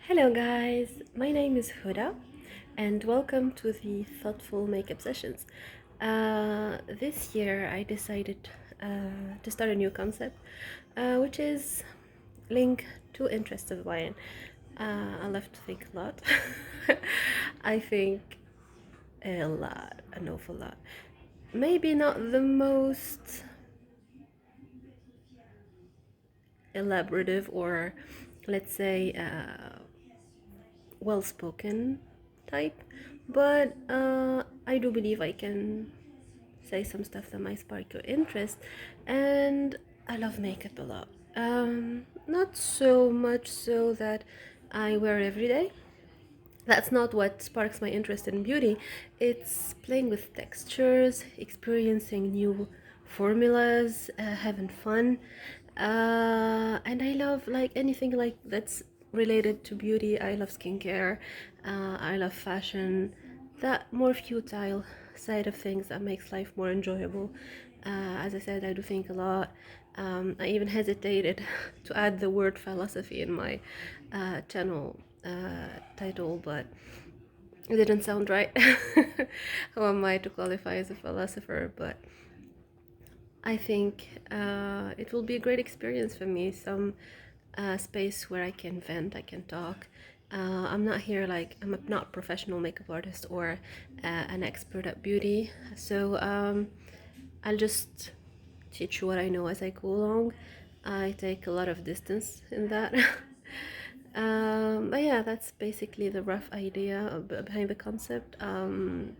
Hello guys, my name is Huda and welcome to the Thoughtful Makeup Sessions. This year I decided to start a new concept which is linked to interests of mine. I love to think a lot. I think a lot, an awful lot. Maybe not the most elaborative or let's say well spoken type, but I do believe I can say some stuff that might spark your interest. And I love makeup a lot. Not so much so that I wear every day. That's not what sparks my interest in beauty. It's playing with textures, experiencing new formulas, having fun. And I love like anything like that's related to beauty. I love skincare. I love fashion. That more futile side of things that makes life more enjoyable. As I said, I do think a lot. I even hesitated to add the word philosophy in my channel title, but it didn't sound right. Who am I to qualify as a philosopher? But I think it will be a great experience for me. Some space where I can vent, I can talk. I'm not here like I'm not a professional makeup artist or an expert at beauty, so I'll just teach you what I know as I go along. I take a lot of distance in that. But yeah, that's basically the rough idea behind the concept. I'm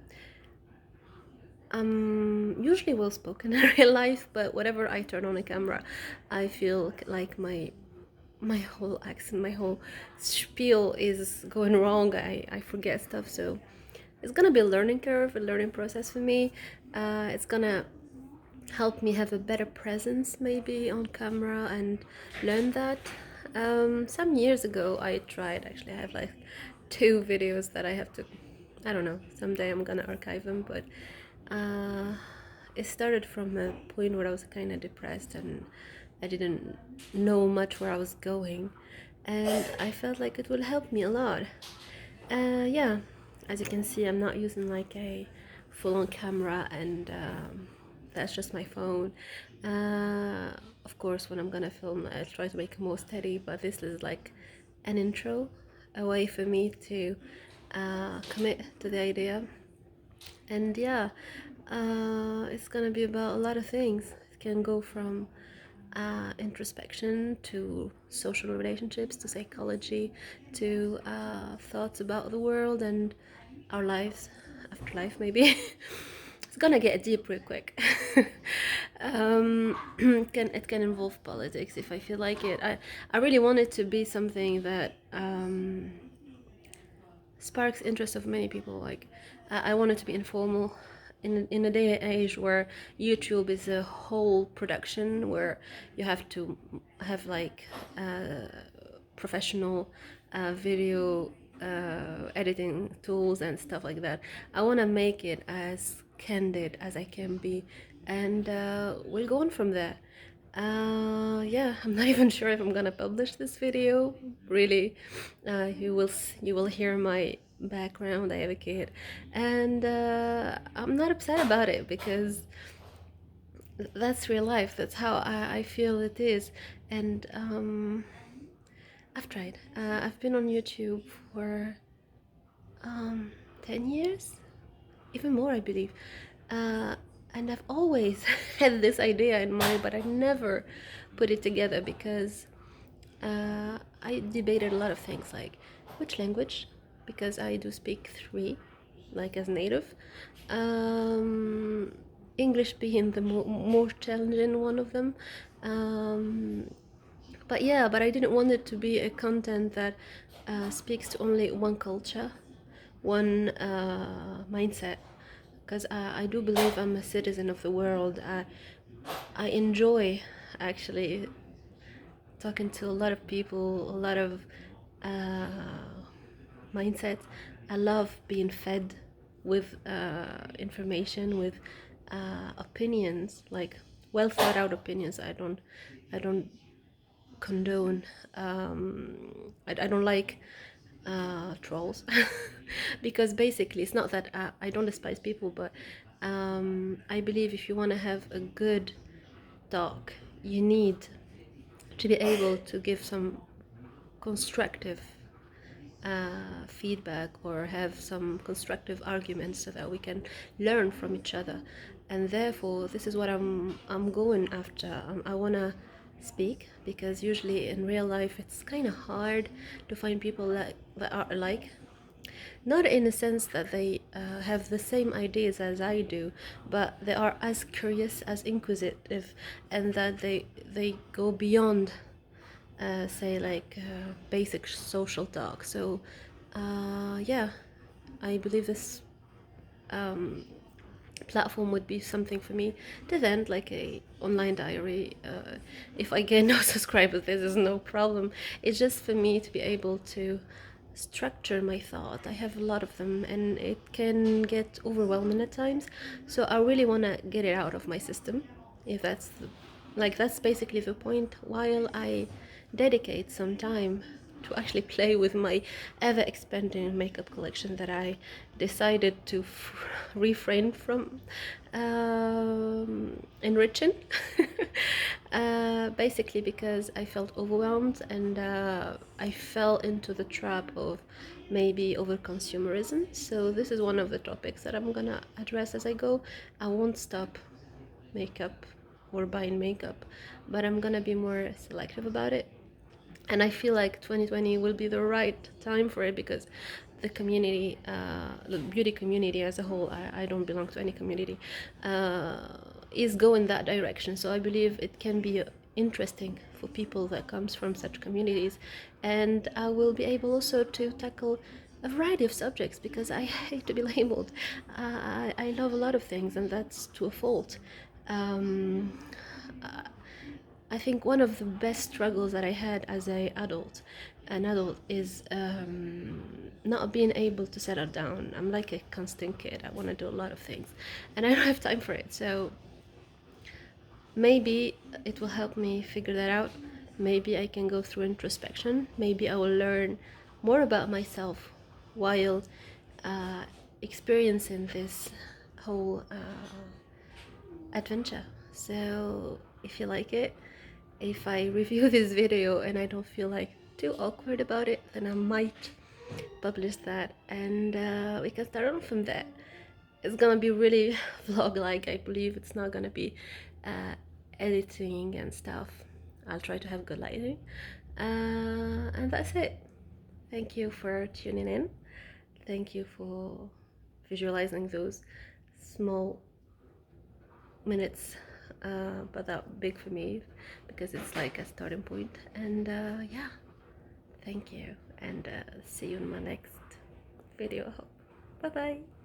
usually well spoken in real life, but whenever I turn on a camera, I feel like my whole accent, my whole spiel is going wrong. I forget stuff, so it's gonna be a learning curve, a learning process for me. It's gonna help me have a better presence maybe on camera and learn that. Some years ago I tried, actually I have like two videos that I have to, I don't know, someday I'm gonna archive them, but uh, it started from a point where I was kind of depressed and I didn't know much where I was going, and I felt like it would help me a lot. Yeah, as you can see, I'm not using like a full-on camera, and that's just my phone. Uh, of course, when I'm gonna film, I try to make it more steady, but this is like an intro, a way for me to commit to the idea. And yeah, it's gonna be about a lot of things. It can go from introspection to social relationships to psychology to thoughts about the world and our lives after life maybe. It's gonna get deep real quick. It can involve politics if I feel like it. I really want it to be something that sparks interest of many people. Like I want it to be informal in a day and age where YouTube is a whole production where you have to have like professional video editing tools and stuff like that. I want to make it as candid as I can be, and we'll go on from there. Yeah, I'm not even sure if I'm gonna publish this video. Really, you will hear my background. I have a kid, and I'm not upset about it because that's real life. That's how I feel it is, and I've tried. I've been on YouTube for 10 years, even more, I believe. Uh, and I've always had this idea in mind, but I never put it together because I debated a lot of things like which language, because I do speak three, like as native. Um, English being the more challenging one of them. Um, but yeah, but I didn't want it to be a content that speaks to only one culture, one mindset, because I do believe I'm a citizen of the world. I enjoy actually talking to a lot of people, a lot of uh, mindsets. I love being fed with information, with opinions, like well thought out opinions. I don't condone. I don't like trolls. Because basically it's not that I don't despise people, but I believe if you want to have a good talk, you need to be able to give some constructive feedback or have some constructive arguments so that we can learn from each other. And therefore this is what I'm going after. I want to speak, because usually in real life it's kind of hard to find people that are alike, not in a sense that they have the same ideas as I do, but they are as curious, as inquisitive, and that they go beyond say like basic social talk. So yeah, I believe this platform would be something for me to vent, like a online diary. If I get no subscribers, this is no problem. It's just for me to be able to structure my thought. I have a lot of them and it can get overwhelming at times, so I really want to get it out of my system. If that's the, like that's basically the point, while I dedicate some time to actually play with my ever expanding makeup collection that I decided to refrain from enriching. Basically because I felt overwhelmed, and I fell into the trap of maybe over consumerism. So this is one of the topics that I'm gonna address as I go. I won't stop makeup or buying makeup, but I'm gonna be more selective about it. And I feel like 2020 will be the right time for it, because the community, the beauty community as a whole, I don't belong to any community, is going that direction. So I believe it can be interesting for people that comes from such communities, and I will be able also to tackle a variety of subjects, because I hate to be labeled. I love a lot of things, and that's to a fault. Um, I think one of the best struggles that I had as an adult, is not being able to settle down. I'm like a constant kid. I want to do a lot of things, and I don't have time for it. So maybe it will help me figure that out. Maybe I can go through introspection. Maybe I will learn more about myself while uh, experiencing this whole adventure. So if you like it, if I review this video and I don't feel like too awkward about it, then I might publish that, and we can start on from there. It's gonna be really vlog-like. I believe it's not gonna be uh, editing and stuff. I'll try to have good lighting, and that's it. Thank you for tuning in. Thank you for visualizing those small minutes, but that big for me, because it's like a starting point. And yeah, thank you, and see you in my next video. Bye bye.